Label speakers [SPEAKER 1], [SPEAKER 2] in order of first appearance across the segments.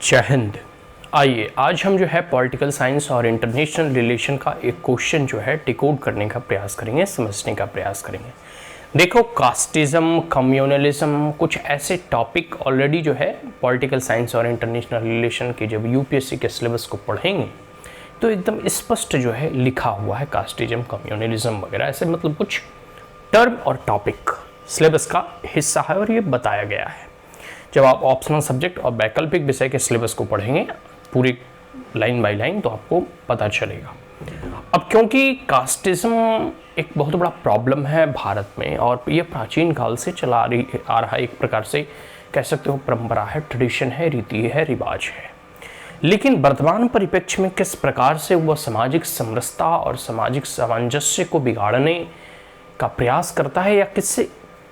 [SPEAKER 1] जय हिंद। आइए आज हम जो है पॉलिटिकल साइंस और इंटरनेशनल रिलेशन का एक क्वेश्चन जो है डिकोड करने का प्रयास करेंगे, समझने का प्रयास करेंगे। देखो, कास्टिज्म, कम्युनलिज्म, कुछ ऐसे टॉपिक ऑलरेडी जो है पॉलिटिकल साइंस और इंटरनेशनल रिलेशन के जब यूपीएससी के सिलेबस को पढ़ेंगे तो एकदम स्पष्ट जो है लिखा हुआ है कास्टिज्म, कम्युनलिज्म वगैरह, ऐसे मतलब कुछ टर्म और टॉपिक सिलेबस का हिस्सा है और ये बताया गया है। जब आप ऑप्शनल सब्जेक्ट और वैकल्पिक विषय के सिलेबस को पढ़ेंगे पूरी लाइन बाय लाइन तो आपको पता चलेगा। अब क्योंकि कास्टिज्म एक बहुत बड़ा प्रॉब्लम है भारत में और ये प्राचीन काल से चला आ रहा है, एक प्रकार से कह सकते हो परंपरा है, ट्रेडिशन है, रीति है, रिवाज है। लेकिन वर्तमान परिप्रेक्ष्य में किस प्रकार से वह सामाजिक समरसता और सामाजिक सामंजस्य को बिगाड़ने का प्रयास करता है या किससे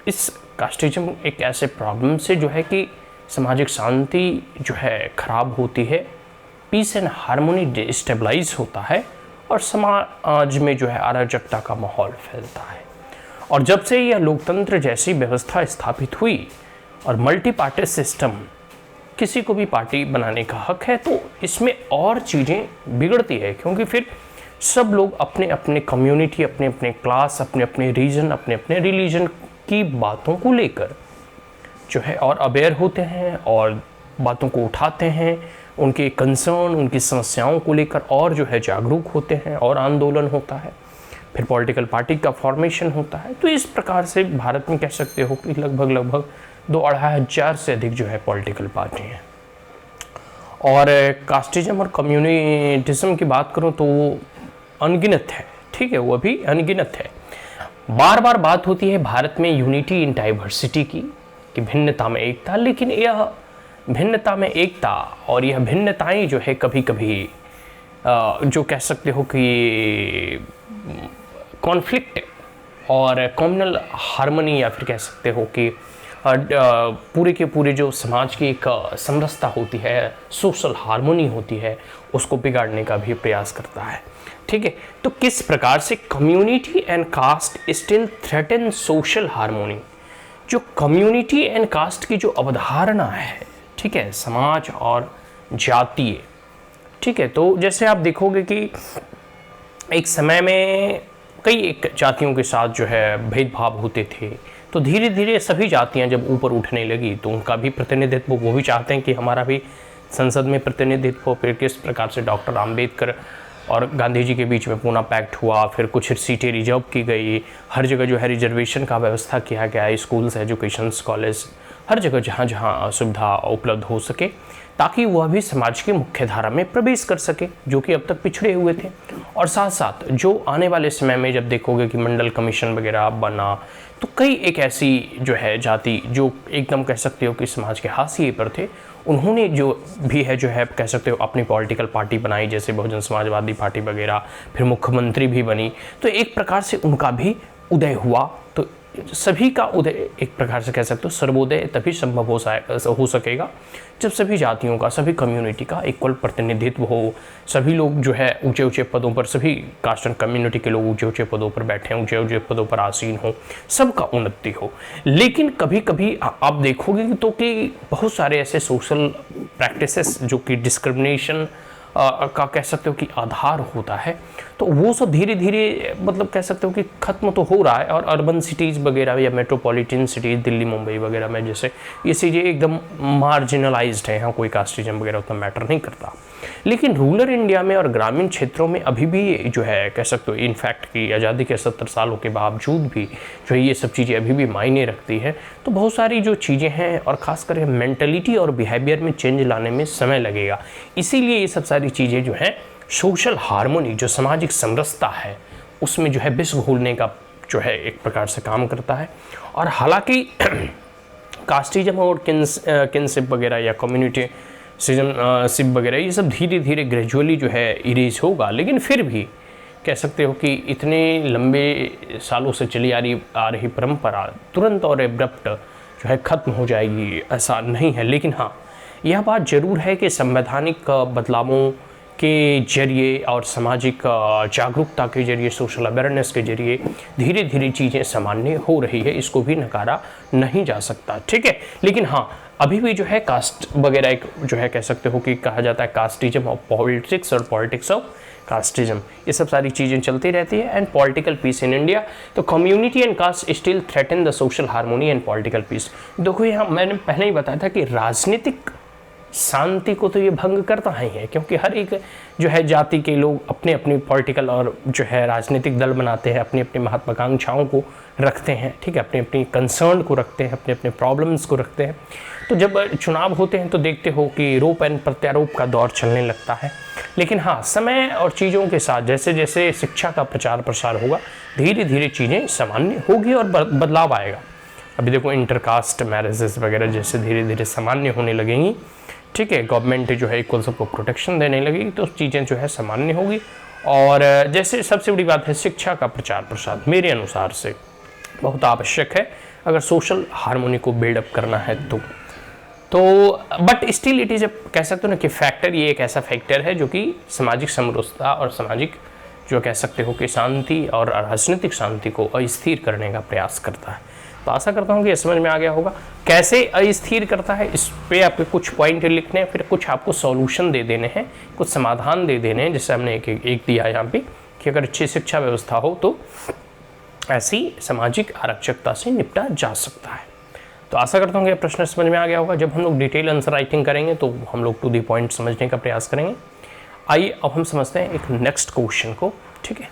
[SPEAKER 1] इस कास्टिज्म एक ऐसे प्रॉब्लम से जो है कि सामाजिक शांति जो है खराब होती है, पीस एंड हार्मोनी डिस्टेबलाइज होता है और समाज में जो है अराजकता का माहौल फैलता है। और जब से यह लोकतंत्र जैसी व्यवस्था स्थापित हुई और मल्टी पार्टी सिस्टम, किसी को भी पार्टी बनाने का हक है, तो इसमें और चीज़ें बिगड़ती है क्योंकि फिर सब लोग अपने अपने कम्युनिटी, अपने अपने क्लास, अपने अपने रीजन, अपने अपने रिलीजन की बातों को लेकर जो है और अवेयर होते हैं और बातों को उठाते हैं, उनके कंसर्न, उनकी समस्याओं को लेकर और जो है जागरूक होते हैं और आंदोलन होता है, फिर पॉलिटिकल पार्टी का फॉर्मेशन होता है। तो इस प्रकार से भारत में कह सकते हो कि लगभग 2-2.5 हज़ार से अधिक जो है पॉलिटिकल पार्टी हैं। और कास्टिज्म और कम्युनिटिज्म की बात करूं तो वो अनगिनत है, ठीक है, वो अभी अनगिनत है। बार बार बात होती है भारत में यूनिटी इन डाइवर्सिटी की, कि भिन्नता में एकता, लेकिन यह भिन्नता में एकता और यह भिन्नताएं जो है कभी कभी जो कह सकते हो कि कॉन्फ्लिक्ट और कम्युनल हार्मनी या फिर कह सकते हो कि पूरे के पूरे जो समाज की एक समरसता होती है, सोशल हार्मनी होती है, उसको बिगाड़ने का भी प्रयास करता है। ठीक है, तो किस प्रकार से community and caste still threaten social harmony. जो कम्युनिटी एंड कास्ट की जो अवधारणा है, ठीक है, समाज और जातीय, ठीक है, तो जैसे आप देखोगे कि एक समय में कई एक जातियों के साथ जो है भेदभाव होते थे, तो धीरे धीरे सभी जातियां जब ऊपर उठने लगी तो उनका भी प्रतिनिधित्व, वो भी चाहते हैं कि हमारा भी संसद में प्रतिनिधित्व हो। फिर किस प्रकार से डॉक्टर आम्बेडकर और गांधी जी के बीच में पूना पैक्ट हुआ, फिर कुछ सीटें रिजर्व की गई, हर जगह जो है रिजर्वेशन का व्यवस्था किया गया, स्कूल्स, एजुकेशंस, कॉलेज, हर जगह जहाँ जहाँ सुविधा उपलब्ध हो सके ताकि वह भी समाज की मुख्य धारा में प्रवेश कर सके जो कि अब तक पिछड़े हुए थे। और साथ साथ जो आने वाले समय में जब देखोगे कि मंडल कमीशन वगैरह बना तो कई एक ऐसी जो है जाति जो एकदम कह सकते हो कि समाज के हाशिए पर थे, उन्होंने जो भी है जो है कह सकते हो अपनी पॉलिटिकल पार्टी बनाई, जैसे बहुजन समाजवादी पार्टी वगैरह, फिर मुख्यमंत्री भी बनी। तो एक प्रकार से उनका भी उदय हुआ। तो सभी का उदय एक प्रकार से कह सकते हो सर्वोदय तभी संभव हो सकेगा जब सभी जातियों का, सभी कम्युनिटी का इक्वल प्रतिनिधित्व हो, सभी लोग जो है ऊंचे ऊंचे पदों पर, सभी कास्ट एंड कम्युनिटी के लोग ऊंचे ऊंचे पदों पर बैठे, ऊंचे ऊंचे पदों पर आसीन हो, सबका उन्नति हो। लेकिन कभी कभी आप देखोगे तो कि बहुत सारे ऐसे सोशल प्रैक्टिसेस जो कि डिस्क्रिमिनेशन का कह सकते हो कि आधार होता है, तो वो सब धीरे धीरे मतलब कह सकते हो कि ख़त्म तो हो रहा है। और अर्बन सिटीज़ वगैरह या मेट्रोपॉलिटन सिटीज़, दिल्ली, मुंबई वगैरह में जैसे ये चीज़ें एकदम मार्जिनलाइज्ड हैं, यहाँ कोई कास्टिज्म वगैरह उतना मैटर नहीं करता। लेकिन रूरल इंडिया में और ग्रामीण क्षेत्रों में अभी भी जो है कह सकते हो इनफैक्ट कि आज़ादी के 70 सालों के बावजूद भी जो है ये सब चीज़ें अभी भी मायने रखती है। तो बहुत सारी जो चीज़ें हैं और ख़ासकर मेंटलिटी और बिहेवियर में चेंज लाने में समय लगेगा। इसीलिए ये सब सारी चीज़ें जो हैं सोशल हार्मोनी, जो सामाजिक समरसता है, उसमें जो है विष घोलने का जो है एक प्रकार से काम करता है। और हालांकि कास्टिज्म और किनशिप वगैरह या कम्युनिटी सिटीजनशिप वगैरह ये सब धीरे धीरे ग्रेजुअली जो है इरेज होगा, लेकिन फिर भी कह सकते हो कि इतने लंबे सालों से चली आ रही परंपरा तुरंत और एब्रप्ट जो है ख़त्म हो जाएगी ऐसा नहीं है। लेकिन हाँ, यह बात ज़रूर है कि संवैधानिक बदलावों के जरिए और सामाजिक जागरूकता के जरिए, सोशल अवेयरनेस के जरिए धीरे धीरे चीज़ें सामान्य हो रही है, इसको भी नकारा नहीं जा सकता। ठीक है, लेकिन हाँ अभी भी जो है कास्ट वगैरह एक जो है कह सकते हो कि कहा जाता है कास्टिज्म ऑफ पॉलिटिक्स और पॉलिटिक्स ऑफ कास्टिज्म, ये सब सारी चीज़ें चलती रहती है। And political peace in India, तो community and caste still threaten the social harmony and political peace. देखो यहाँ मैंने पहले ही बताया था कि राजनीतिक शांति को तो ये भंग करता ही है, क्योंकि हर एक जो है जाति के लोग अपने अपनी पॉलिटिकल और जो है राजनीतिक दल बनाते हैं, अपनी अपनी महत्वाकांक्षाओं को रखते हैं, ठीक है, अपनी अपनी कंसर्न को रखते हैं, अपने अपने प्रॉब्लम्स को रखते हैं। तो जब चुनाव होते हैं तो देखते हो कि रोप एंड प्रत्यारोप का दौर चलने लगता है। लेकिन हाँ, समय और चीज़ों के साथ जैसे जैसे शिक्षा का प्रचार प्रसार होगा, धीरे धीरे चीज़ें सामान्य होगी और बदलाव आएगा। अभी देखो इंटरकास्ट मैरिजेस वगैरह जैसे धीरे धीरे सामान्य होने लगेंगी, ठीक है, गवर्नमेंट जो है इक्वल सबको प्रोटेक्शन देने लगेगी, तो चीज़ें जो है सामान्य होगी। और जैसे सबसे बड़ी बात है शिक्षा का प्रचार प्रसार, मेरे अनुसार से बहुत आवश्यक है अगर सोशल हार्मोनी को बिल्डअप करना है तो बट स्टिल इट इज़ कह सकते हो ना कि फैक्टर, ये एक ऐसा फैक्टर है जो कि सामाजिक समरसता और सामाजिक जो कह सकते हो कि शांति और राजनीतिक शांति को अस्थिर करने का प्रयास करता है। तो आशा करता हूँ कि ये समझ में आ गया होगा कैसे अस्थिर करता है। इस पे आपके कुछ पॉइंट लिखने हैं, फिर कुछ आपको सॉल्यूशन दे देने हैं, कुछ समाधान दे देने हैं, जैसे हमने एक दिया यहाँ पे कि अगर अच्छी शिक्षा व्यवस्था हो तो ऐसी सामाजिक आरक्षकता से निपटा जा सकता है। तो आशा करता हूँ कि प्रश्न समझ में आ गया होगा। जब हम लोग डिटेल आंसर राइटिंग करेंगे तो हम लोग टू द पॉइंट समझने का प्रयास करेंगे। आइए अब हम समझते हैं एक नेक्स्ट क्वेश्चन को, ठीक है।